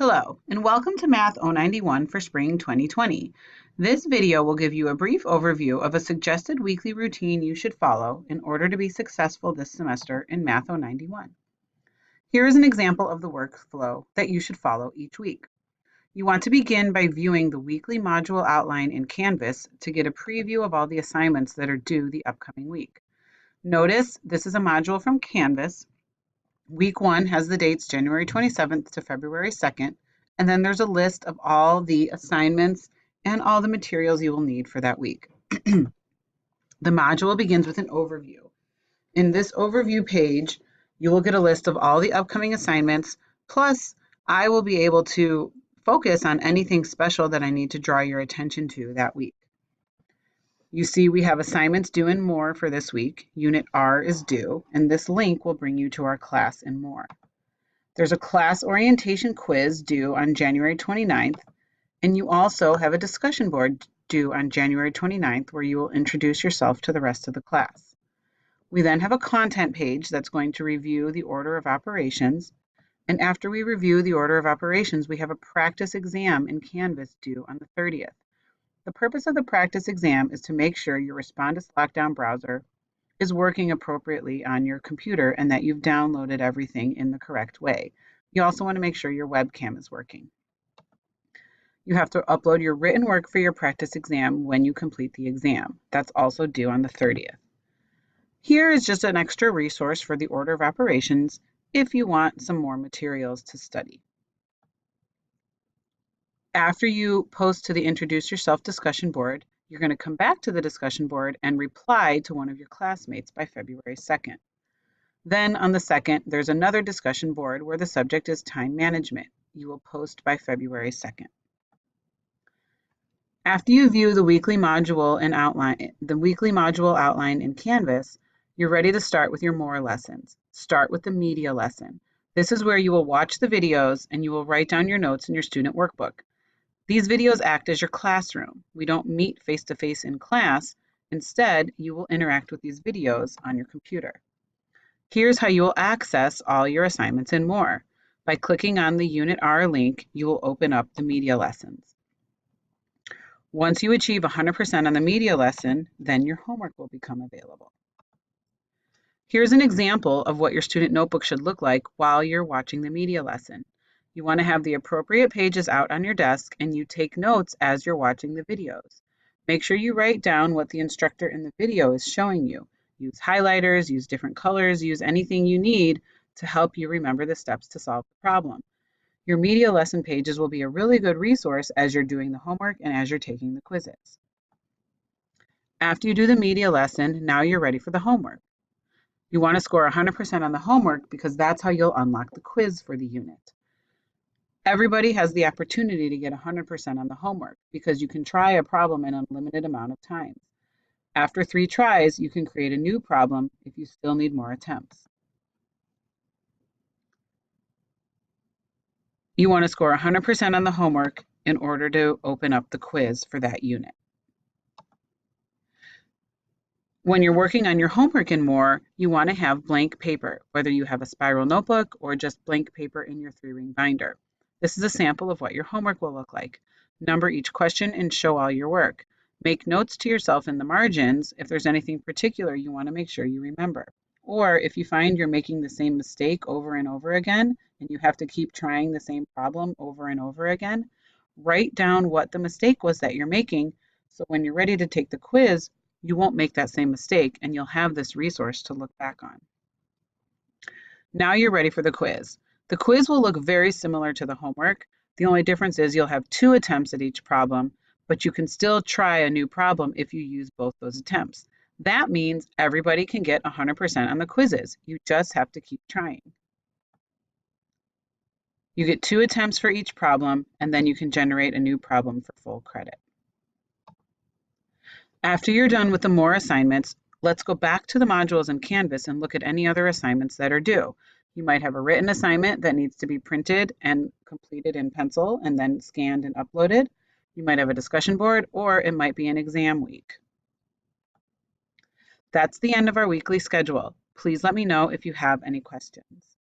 Hello, and welcome to Math 091 for Spring 2020. This video will give you a brief overview of a suggested weekly routine you should follow in order to be successful this semester in Math 091. Here is an example of the workflow that you should follow each week. You want to begin by viewing the weekly module outline in Canvas to get a preview of all the assignments that are due the upcoming week. Notice this is a module from Canvas. Week 1 has the dates January 27th to February 2nd, and then there's a list of all the assignments and all the materials you will need for that week. The module begins with an overview. In this overview page, you will get a list of all the upcoming assignments, plus I will be able to focus on anything special that I need to draw your attention to that week. You see we have assignments due and more for this week. Unit R is due, and this link will bring you to our class and more. There's a class orientation quiz due on January 29th, and you also have a discussion board due on January 29th where you will introduce yourself to the rest of the class. We then have a content page that's going to review the order of operations, and after we review the order of operations, we have a practice exam in Canvas due on the 30th. The purpose of the practice exam is to make sure your Respondus Lockdown browser is working appropriately on your computer and that you've downloaded everything in the correct way. You also want to make sure your webcam is working. You have to upload your written work for your practice exam when you complete the exam. That's also due on the 30th. Here is just an extra resource for the order of operations if you want some more materials to study. After you post to the Introduce Yourself discussion board, you're going to come back to the discussion board and reply to one of your classmates by February 2nd. Then on the 2nd, there's another discussion board where the subject is time management. You will post by February 2nd. After you view the weekly module outline in Canvas, you're ready to start with your more lessons. Start with the media lesson. This is where you will watch the videos and you will write down your notes in your student workbook. These videos act as your classroom. We don't meet face-to-face in class. Instead, you will interact with these videos on your computer. Here's how you will access all your assignments and more. By clicking on the Unit R link, you will open up the media lessons. Once you achieve 100% on the media lesson, then your homework will become available. Here's an example of what your student notebook should look like while you're watching the media lesson. You want to have the appropriate pages out on your desk and you take notes as you're watching the videos. Make sure you write down what the instructor in the video is showing you. Use highlighters, use different colors, use anything you need to help you remember the steps to solve the problem. Your media lesson pages will be a really good resource as you're doing the homework and as you're taking the quizzes. After you do the media lesson, now you're ready for the homework. You want to score 100% on the homework because that's how you'll unlock the quiz for the unit. Everybody has the opportunity to get 100% on the homework because you can try a problem in a limited amount of times. After 3 tries, you can create a new problem if you still need more attempts. You want to score 100% on the homework in order to open up the quiz for that unit. When you're working on your homework and more, you want to have blank paper, whether you have a spiral notebook or just blank paper in your 3-ring binder. This is a sample of what your homework will look like. Number each question and show all your work. Make notes to yourself in the margins if there's anything particular you want to make sure you remember. Or if you find you're making the same mistake over and over again, and you have to keep trying the same problem over and over again, write down what the mistake was that you're making, so when you're ready to take the quiz, you won't make that same mistake, and you'll have this resource to look back on. Now you're ready for the quiz. The quiz will look very similar to the homework. The only difference is you'll have 2 attempts at each problem, but you can still try a new problem if you use both those attempts. That means everybody can get 100% on the quizzes. You just have to keep trying. You get 2 attempts for each problem, and then you can generate a new problem for full credit. After you're done with the more assignments, let's go back to the modules in Canvas and look at any other assignments that are due. You might have a written assignment that needs to be printed and completed in pencil and then scanned and uploaded. You might have a discussion board, or it might be an exam week. That's the end of our weekly schedule. Please let me know if you have any questions.